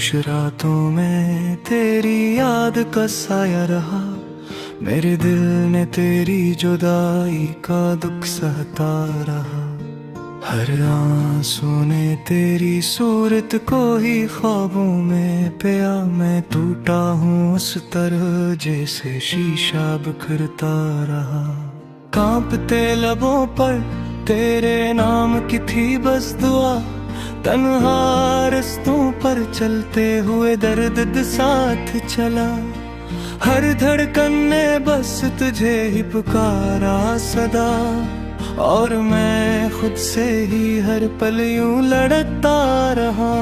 खामोश रातों में तेरी याद का साया रहा। मेरे दिल ने तेरी जुदाई का दुख सहता रहा। हर आंसू ने तेरी सूरत को ही ख्वाबों में पिया। मैं टूटा हूँ उस तरह जैसे शीशा बिखरता रहा। कांपते लबों पर तेरे नाम की थी बस दुआ। तन्हा रस्तों पर चलते हुए दर्द साथ चला। हर धड़कन ने बस तुझे ही पुकारा सदा। और मैं खुद से ही हर पल यूं लड़ता रहा।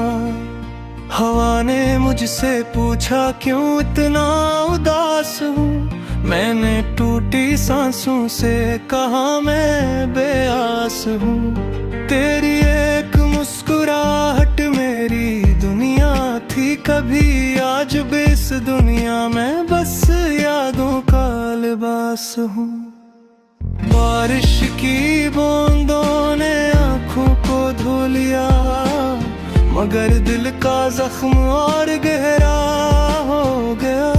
हवा ने मुझसे पूछा क्यों इतना उदास हूँ। मैंने टूटी सांसों से कहा मैं बेआस हूँ। तेरी एक मुस्कुराहट मेरी दुनिया थी कभी। आज भी इस दुनिया में बस यादों का लिबास हूँ। बारिश की बूंदों ने आँखों को धो लिया, मगर दिल का जख्म और गहरा हो गया।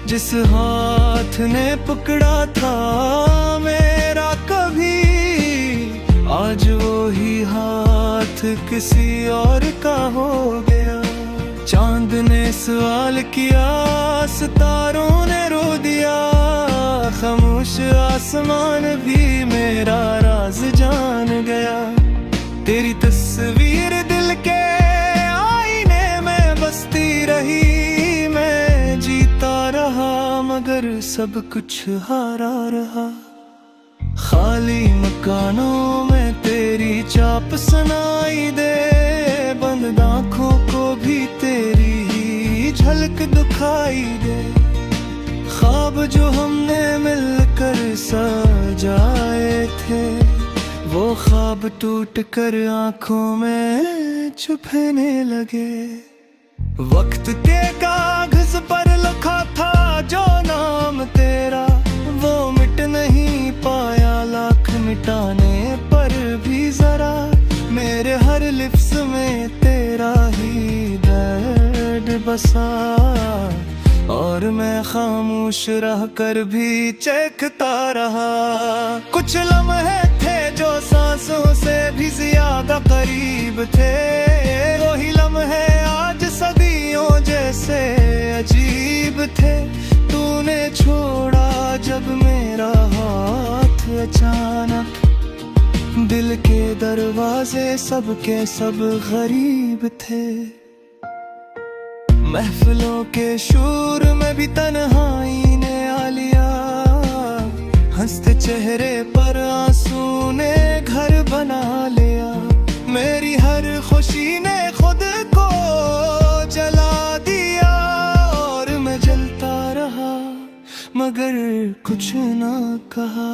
जिस हाथ ने पकड़ा था मेरा कभी, आज वो ही हाथ किसी और का हो गया। चांद ने सवाल किया, सितारों ने रो दिया। खामोश आसमान भी मेरा राज जान गया। तेरी तस्वीर दिल के आईने में बसती रही। मैं जीता रहा मगर सब कुछ हारा रहा। खाली मकानों में तेरी चाप सुनाई दे। बंद आँखों को भी तेरी ही झलक दिखाई दे। ख्वाब जो हमने मिलकर सजाए थे, वो ख्वाब टूट कर आँखों में छुपने लगे। वक्त के कागज पर लिखा था जो नाम तेरा, वो मिट नहीं पाया लाख मिटाने पर भी जरा। मेरे हर लिप्स में तेरा ही दर्द बसा, और मैं खामोश रह कर भी चखता रहा। कुछ लम्हे थे जो सांसों से भी ज्यादा करीब थे। वही लम्हे आज सदियों जैसे अजीब थे। तूने छोड़ा जब मेरा हाथ अचानक, दिल के दरवाजे सब के सब गरीब थे। महफिलों के शोर में भी तन्हाई ने आ लिया। हंसते चेहरे पर आंसू ने घर बना लिया। मेरी हर खुशी ने खुद को जला दिया। और मैं जलता रहा मगर कुछ ना कहा।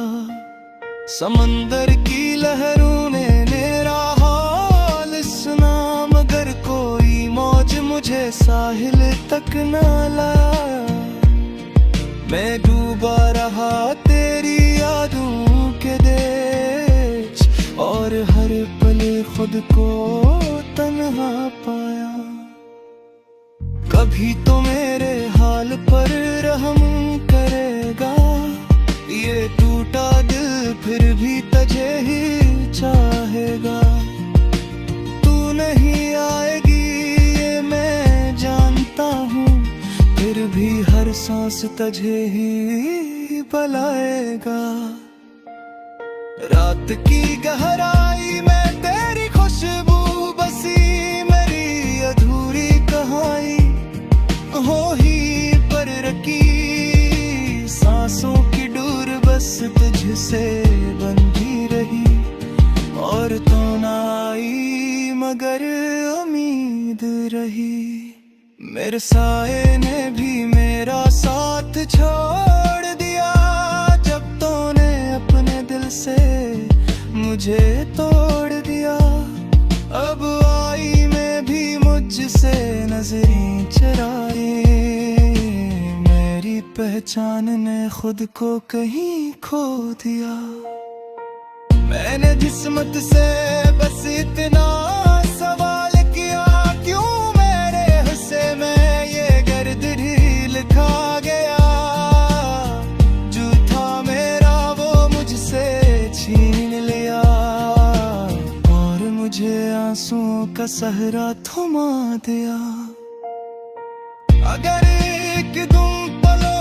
समंदर की लहरों ने मेरा हाल सुना, मगर कोई मौज मुझे साहिल तक न लाया। मैं डूबा रहा तेरी यादों के देश, और हर पल खुद को तन्हा पाया। कभी तो मेरे हाल पर रहम करेगा। ये टूटा दिल फिर भी तुझे ही चाहेगा। तू नहीं आएगी ये मैं जानता हूँ, फिर भी हर सांस तुझे ही बुलाएगा। रात की गहराई में तेरी खुशबू बसी। मेरी अधूरी कहानी हो ही पर रखी। सांसों की डोर बस तुझसे बंधी रही। और तो ना आई मगर उम्मीद रही। मेरे साए ने भी मेरा साथ छोड़ दिया। जब तूने अपने दिल से मुझे तोड़ दिया। अब आई मैं भी मुझसे नजरें चुराए। मेरी पहचान ने खुद को कहीं खो दिया। मैंने जिस्मत से बस इतना सवाल किया, क्यों मेरे हुस्से खा गया, जो था मेरा वो मुझसे छीन लिया, और मुझे आंसुओं का सहरा थमा दिया। अगर एक तुम पलो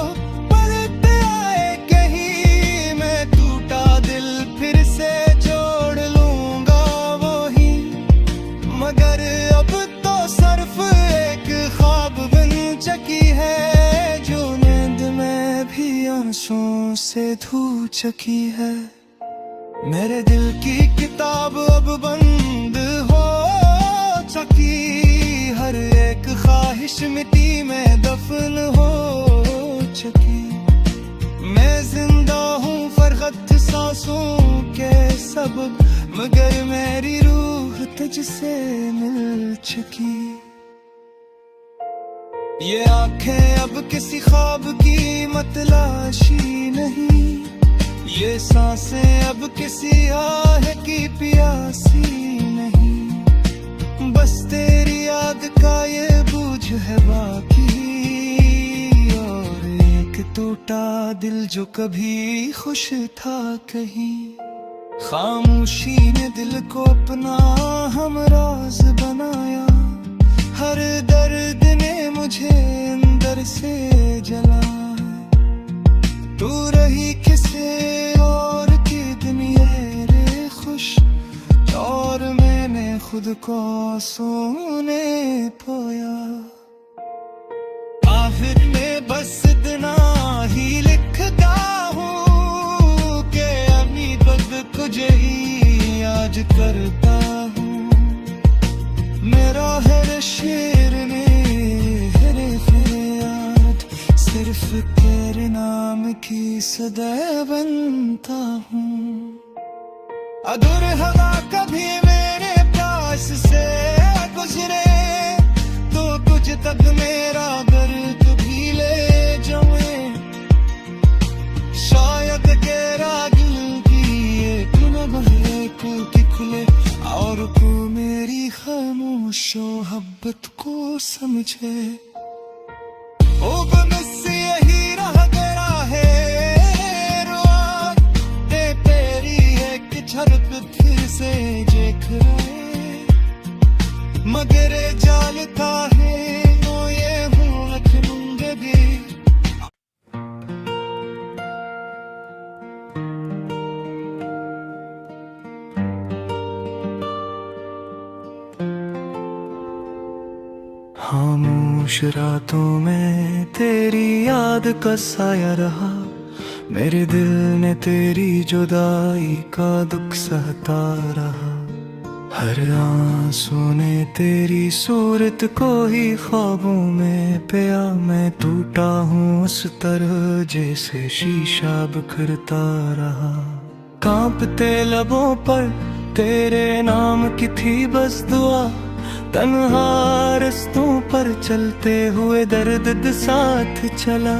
पलट आए कहीं, मैं टूटा दिल फिर से जोड़ लूंगा वही, मगर अब तो सिर्फ एक ख्वाब बन चुकी है, जो नींद में भी आंसुओं से धो चुकी है। मेरे दिल की किताब अब बंद हो चुकी, हर एक ख्वाहिश मिट्टी में दफन हो चुकी। मैं जिंदा हूँ फरगत सांसों के सबब, मगर मेरी रूह तुझसे मिल चुकी। ये आंखें अब किसी ख्वाब की मतलाशी नहीं, ये सांसें अब किसी आह की प्यासी नहीं, बस तेरी याद का ये बोझ है बाकी, और एक टूटा दिल जो कभी खुश था कहीं। खामोशी ने दिल को अपना हमराज बनाया, हर दर्द ने मुझे अंदर से जला। तू रही किसे और की दुनिया रे खुश, और मैंने खुद को सोने पाया। आखिर में बस इतना ही लिखता हूँ कि उम्मीद बस तुझे ही आज करता हूँ। मेरा हर शेर ने हर याद सिर्फ तेरे नाम की सदा बनता हूँ। अगर हवा कभी मेरे पास से गुजरे तो तुझ तक मेरा दर्द भी ले जाए, शायद तेरा दिल की एक नगहे की खुले, और को मेरी खामोश मोहब्बत को समझे। ओ बस यही रह गया है रुआ ते तेरी एक झलक फिर से देख रहे, मगर जालता है वो ये हूँ लखनऊंगे। खामोश रातों में तेरी याद का साया रहा, मेरे दिल ने तेरी जुदाई का दुख सहता रहा। हर आंसू ने तेरी सूरत को ही ख्वाबों में पिया, मैं टूटा हूँ उस तरह जैसे शीशा बिखरता रहा। कांपते लबों पर तेरे नाम की थी बस दुआ, तन्हा रस्तों पर चलते हुए दर्द साथ चला।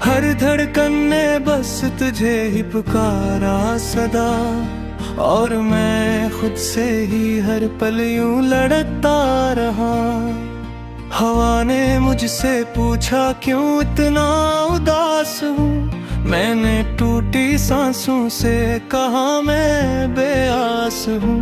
हर धड़कन ने बस तुझे ही पुकारा सदा, और मैं खुद से ही हर पल यूं लड़ता रहा। हवा ने मुझसे पूछा क्यों इतना उदास हूँ, मैंने टूटी सांसों से कहा मैं बेआस हूँ।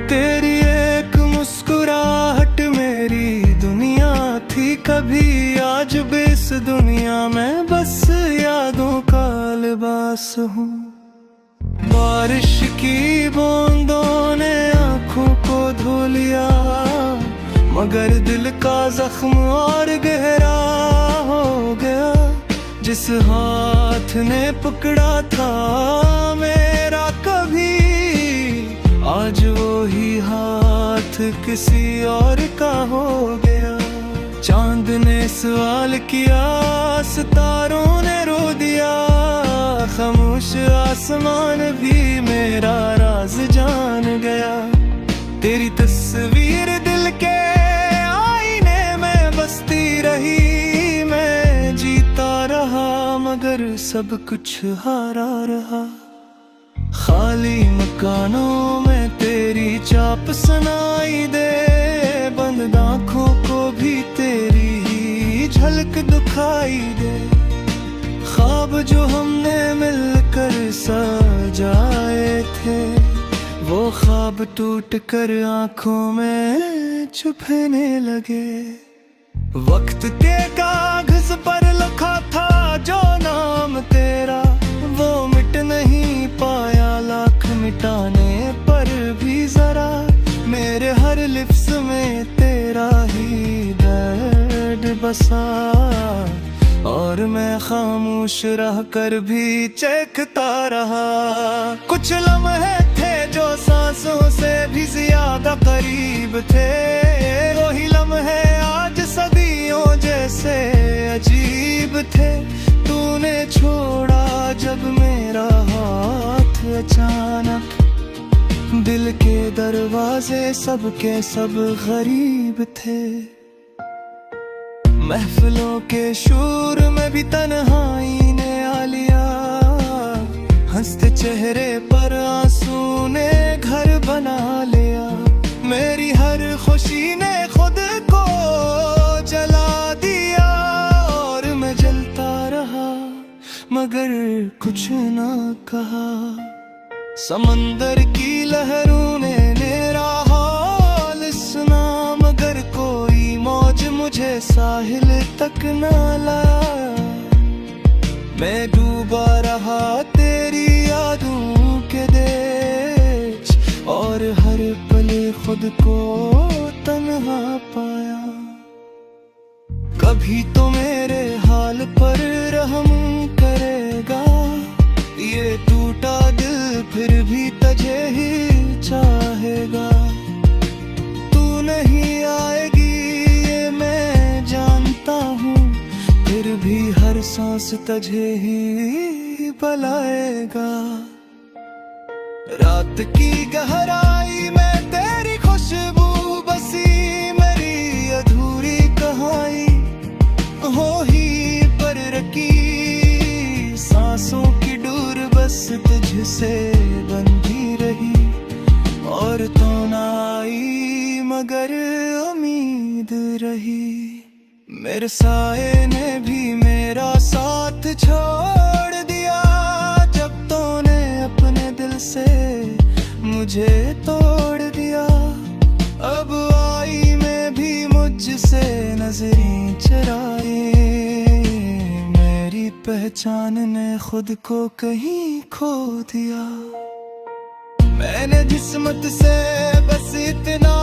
तेरी एक मुस्कुराहट मेरी दुनिया थी कभी, आज भी इस दुनिया में बस यादों का लिबास हूँ। बारिश की बूंदों ने आँखों को धो लिया, मगर दिल का जख्म और गहरा हो गया। जिस हाथ ने पकड़ा था मेरा कभी, आज वो ही हाथ किसी और का हो गया। चांद ने सवाल किया, सितारों ने रो दिया, खामोश आसमान भी मेरा राज जान गया। तेरी तस्वीर दिल के आईने में बसती रही, मैं जीता रहा मगर सब कुछ हारा रहा। खाली मकानों में तेरी चाप सुनाई दे, बंद आँखों को भी तेरी ही झलक दिखाई दे। ख्वाब जो हमने मिलकर सजाए थे, वो ख्वाब टूट कर आंखों में छुपने लगे। वक्त के कागज पर लिखा था जो नाम तेरा, वो मिट नहीं पाया लाख मिटाने पर भी जरा। मेरे हर लिप्स में तेरा ही दर्द बसा, और मैं खामोश रह कर भी चखता रहा। कुछ लम्हे थे जो सांसों से भी ज्यादा करीब थे, वही लम्हे आज सदियों जैसे अजीब थे। तूने छोड़ा जब मेरा हाथ अचानक, दिल के दरवाजे सब के सब गरीब थे। महफिलों के शोर में भी तन्हाई ने आ लिया, हंसते चेहरे पर आंसू ने घर बना लिया। मेरी हर खुशी ने खुद को जला दिया, और मैं जलता रहा मगर कुछ ना कहा। समंदर की लहरों ने मेरा हाल सुना, मगर कोई मौज मुझे साहिल तक न लाया। मैं डूबा रहा तेरी यादों के देश, और हर पल खुद को तन्हा पाया। कभी तो मेरे हाल पर रहम करेगा, ये टूटा दिल फिर भी तुझे ही चाहेगा। तू नहीं आएगी ये मैं जानता हूँ, फिर भी हर सांस तुझे ही बुलाएगा। रात की गहराई में तेरी खुशबू बसी, मेरी अधूरी कहानी हो ही पर रखी। सांसों की डोर बस तुझसे बंधी रही, और तो ना आई मगर उम्मीद रही। मेरे साए ने भी मेरा साथ छोड़ दिया, जब तूने अपने दिल से मुझे तोड़ दिया। अब आई मैं भी मुझसे नजरें चुराए, मेरी पहचान ने खुद को कहीं खो दिया। मैंने जिस्मत से बस इतना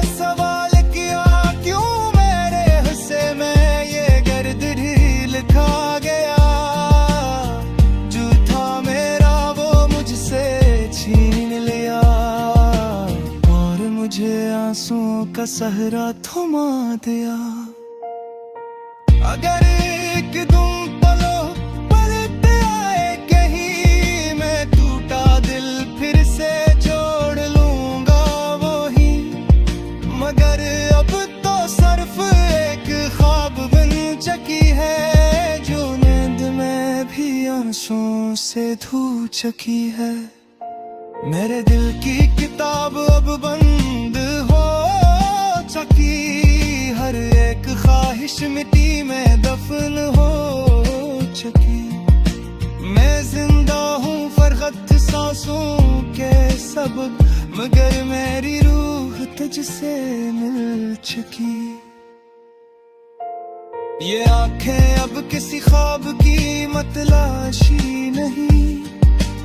सवाल किया, क्यों मेरे हिस्से में ये गर्द ढील खा गया। जो था मेरा वो मुझसे छीन लिया, और मुझे आंसुओं का सहरा थमा दिया। अगर एक तुम पलो पलट आए कहीं, मैं टूटा दिल फिर से जोड़ लूंगा वही। मगर अब तो सिर्फ एक ख्वाब बन चुकी है, जो नींद में भी आंसुओं से धो चुकी है। मेरे दिल की किताब अब बंद हो चुकी, हर एक ख्वाहिश मिट्टी में दफन हो चुकी। मैं जिंदा हूँ फरगत सांसों के सबब, मगर मेरी रूह तुझसे मिल चुकी। ये आंखें अब किसी ख्वाब की मतलाशी नहीं,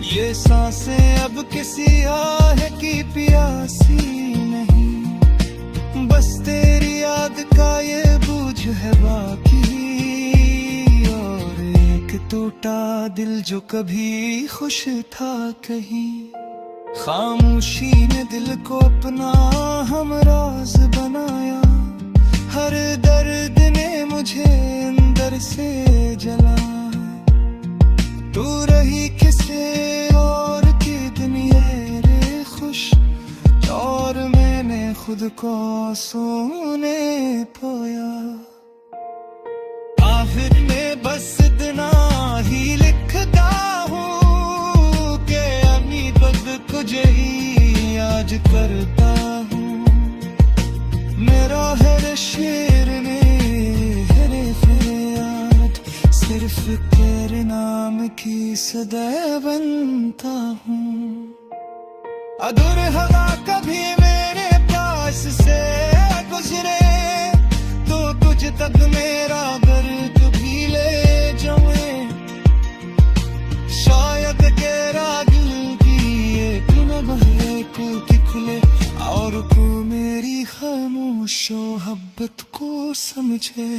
ये सांसें अब किसी आह की प्यासी नहीं। बस तेरी याद का ये बोझ है बाकी, और एक टूटा दिल जो कभी खुश था कहीं। खामोशी ने दिल को अपना हमराज बनाया, हर दर्द ने मुझे अंदर से जला। तू रही किसे और की दुनिया रे खुश, और मैंने खुद को सोने पाया। आखिर में बस इतना ही लिखता हूँ कि उम्मीद बस तुझे ही याद करता हूँ। मेरा हर शेर ने हरे सिर्फ तेरे नाम की सदैव बनता हूँ। अगर हवा कभी मेरे पास से गुजरे तो तुझ तक मेरा दर्द भी ले जाए। शायद तेरा दिल भी एक न बहे कि खुले और तू मेरी खामोश मोहब्बत को समझे।